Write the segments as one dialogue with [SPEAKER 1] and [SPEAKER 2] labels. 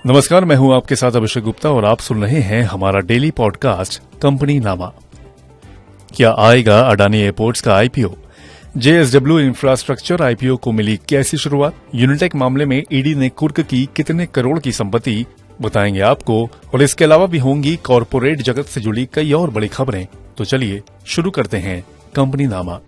[SPEAKER 1] नमस्कार, मैं हूं आपके साथ अभिषेक गुप्ता और आप सुन रहे हैं हमारा डेली पॉडकास्ट कंपनी नामा। क्या आएगा अडानी एयरपोर्ट्स का आईपीओ? जेएसडब्ल्यू इंफ्रास्ट्रक्चर आईपीओ को मिली कैसी शुरुआत? यूनिटेक मामले में ईडी ने कुर्क की कितने करोड़ की संपत्ति बताएंगे आपको, और इसके अलावा भी होंगी कॉरपोरेट जगत से जुड़ी कई और बड़ी खबरें। तो चलिए शुरू करते हैं कंपनी नामा।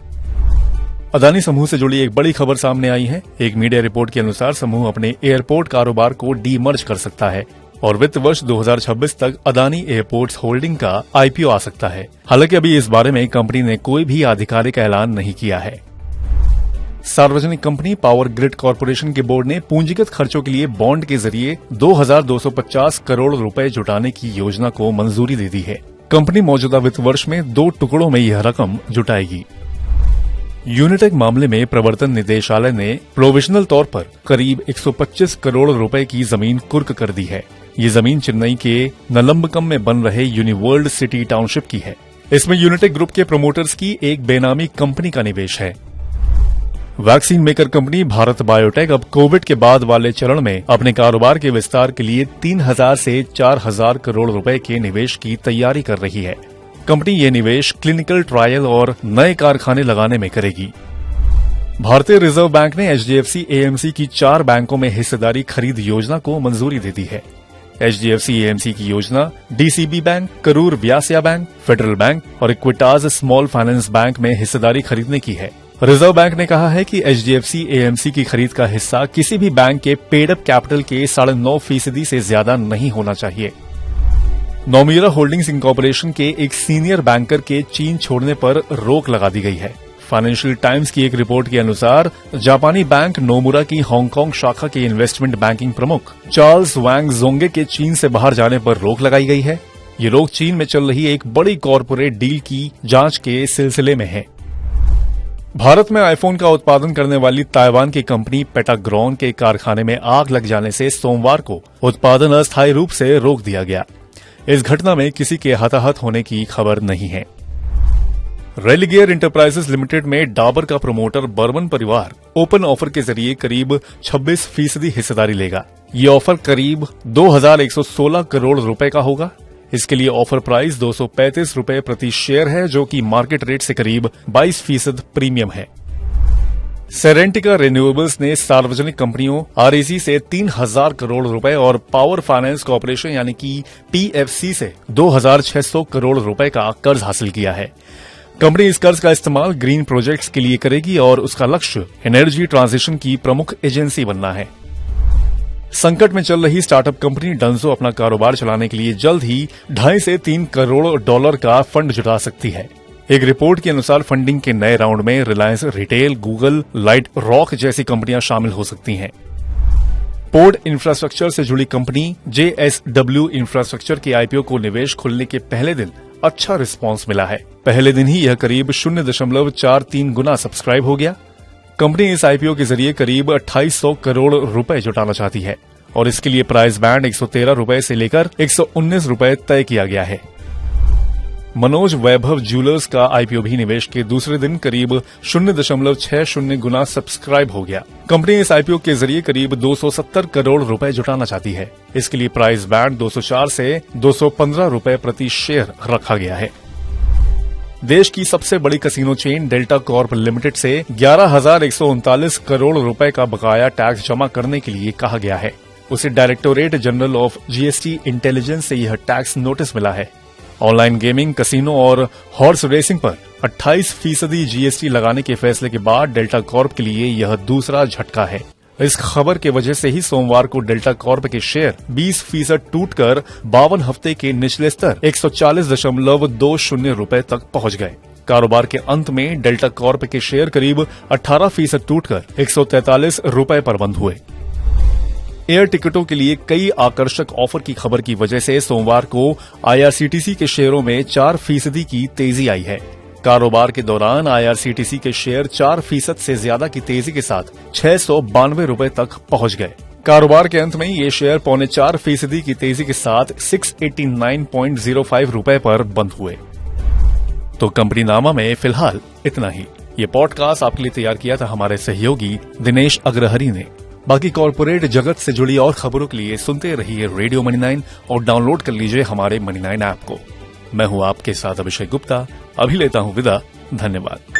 [SPEAKER 1] अदानी समूह से जुड़ी एक बड़ी खबर सामने आई है। एक मीडिया रिपोर्ट के अनुसार समूह अपने एयरपोर्ट कारोबार को डीमर्ज कर सकता है और वित्त वर्ष 2026 तक अदानी एयरपोर्ट्स होल्डिंग का आईपीओ आ सकता है। हालांकि अभी इस बारे में कंपनी ने कोई भी आधिकारिक ऐलान नहीं किया है। सार्वजनिक कंपनी पावर ग्रिड कॉर्पोरेशन के बोर्ड ने पूंजीगत खर्चों के लिए बॉन्ड के जरिए 2250 करोड़ रुपए जुटाने की योजना को मंजूरी दे दी है। कंपनी मौजूदा वित्त वर्ष में 2 टुकड़ों में यह रकम जुटाएगी। यूनिटेक मामले में प्रवर्तन निदेशालय ने प्रोविजनल तौर पर करीब 125 करोड़ रुपए की जमीन कुर्क कर दी है। ये जमीन चेन्नई के नलम्बकम में बन रहे यूनिवर्ल्ड सिटी टाउनशिप की है। इसमें यूनिटेक ग्रुप के प्रमोटर्स की एक बेनामी कंपनी का निवेश है। Vaccine maker company Bharat biotech अब कोविड के बाद वाले चरण में अपने कारोबार के विस्तार के लिए 3000 से 4000 करोड़ रुपए के निवेश की तैयारी कर रही है। कंपनी ये निवेश क्लिनिकल ट्रायल और नए कारखाने लगाने में करेगी। भारतीय रिजर्व बैंक ने एचडीएफसी एएमसी की 4 बैंकों में हिस्सेदारी खरीद योजना को मंजूरी दे दी है। एचडीएफसी एएमसी की योजना DCB bank, Karur Vysya bank, federal bank और इक्विटास स्मॉल फाइनेंस बैंक में हिस्सेदारी खरीदने की है। रिजर्व बैंक ने कहा है कि एचडीएफसी एएमसी की खरीद का हिस्सा किसी भी बैंक के पेड अप कैपिटल के 9.5% से ज्यादा नहीं होना चाहिए। नोमिरा होल्डिंग्स इंकॉर्पोरेशन के एक सीनियर बैंकर के चीन छोड़ने पर रोक लगा दी गई है। फाइनेंशियल टाइम्स की एक रिपोर्ट के अनुसार जापानी बैंक नोमुरा की हांगकांग शाखा के इन्वेस्टमेंट बैंकिंग प्रमुख चार्ल्स वांग जोंगे के चीन से बाहर जाने पर रोक लगाई गई है। ये रोक चीन में चल रही एक बड़ी कॉरपोरेट डील की जांच के सिलसिले में है। भारत में आईफोन का उत्पादन करने वाली ताइवान की कंपनी पेटाग्रॉन के कारखाने में आग लग जाने से सोमवार को उत्पादन अस्थायी रूप से रोक दिया गया। इस घटना में किसी के हताहत होने की खबर नहीं है। रेलिगेयर इंटरप्राइजेस लिमिटेड में डाबर का प्रमोटर बर्मन परिवार ओपन ऑफर के जरिए करीब 26% हिस्सेदारी लेगा। ये ऑफर करीब 2116 करोड़ रुपए का होगा। इसके लिए ऑफर प्राइस 235 रुपए प्रति शेयर है, जो कि मार्केट रेट से करीब 22% प्रीमियम है। सेरेंटिका रिन्यूएबल्स ने सार्वजनिक कंपनियों आरईसी से 3000 करोड़ रुपए और पावर फाइनेंस कॉर्पोरेशन यानी कि पीएफसी से 2600 करोड़ रुपए का कर्ज हासिल किया है। कंपनी इस कर्ज का इस्तेमाल ग्रीन प्रोजेक्ट्स के लिए करेगी और उसका लक्ष्य एनर्जी ट्रांजिशन की प्रमुख एजेंसी बनना है। संकट में चल रही स्टार्टअप कंपनी डंजो अपना कारोबार चलाने के लिए जल्द ही 2.5 से 3 करोड़ डॉलर का फंड जुटा सकती है। एक रिपोर्ट के अनुसार फंडिंग के नए राउंड में Reliance retail, Google, light rock जैसी कंपनियां शामिल हो सकती हैं। पोर्ट इंफ्रास्ट्रक्चर से जुड़ी कंपनी जेएसडब्ल्यू इंफ्रास्ट्रक्चर के आईपीओ को निवेश खुलने के पहले दिन अच्छा रिस्पांस मिला है। पहले दिन ही यह करीब 0.43 गुना सब्सक्राइब हो गया। कंपनी इस आईपीओ के जरिए करीब 2800 करोड़ रुपए जुटाना चाहती है और इसके लिए प्राइस बैंड 113 रुपए से लेकर 119 रुपए तय किया गया है। मनोज वैभव ज्वेलर्स का आईपीओ भी निवेश के दूसरे दिन करीब 0.60 गुना सब्सक्राइब हो गया। कंपनी इस आईपीओ के जरिए करीब 270 करोड़ रुपए जुटाना चाहती है। इसके लिए प्राइस बैंड 204 से 215 रुपए प्रति शेयर रखा गया है। देश की सबसे बड़ी casino chain delta Corp limited से 11,139 करोड़ रुपए का बकाया टैक्स जमा करने के लिए कहा गया है। उसे directorate general of GST intelligence से यह टैक्स नोटिस मिला है। ऑनलाइन गेमिंग, कसिनो और हॉर्स रेसिंग पर 28% जीएसटी लगाने के फैसले के बाद डेल्टा कॉर्प के लिए यह दूसरा झटका है। इस खबर के वजह से ही सोमवार को डेल्टा कॉर्प के शेयर 20% टूटकर 52 हफ्ते के निचले स्तर 140.20 रुपए तक पहुंच गए। कारोबार के अंत में डेल्टा कॉर्प के शेयर करीब 18% टूटकर 143 रुपए पर बंद हुए। एयर टिकटों के लिए कई आकर्षक ऑफर की खबर की वजह से सोमवार को आईआरसीटीसी के शेयरों में 4% की तेजी आई है। कारोबार के दौरान आईआरसीटीसी के शेयर 4% से ज्यादा की तेजी के साथ 692 रुपए तक पहुंच गए। कारोबार के अंत में ये शेयर 4.25% की तेजी के साथ 689.05 रुपए पर बंद हुए। तो कंपनी नामा में फिलहाल इतना ही। ये पॉडकास्ट आपके लिए तैयार किया था हमारे सहयोगी दिनेश अग्रहरी ने। बाकी कॉर्पोरेट जगत से जुड़ी और खबरों के लिए सुनते रहिए रेडियो मनी 9 और डाउनलोड कर लीजिए हमारे मनी 9 ऐप को। मैं हूं आपके साथ अभिषेक गुप्ता, अभी लेता हूं विदा। धन्यवाद।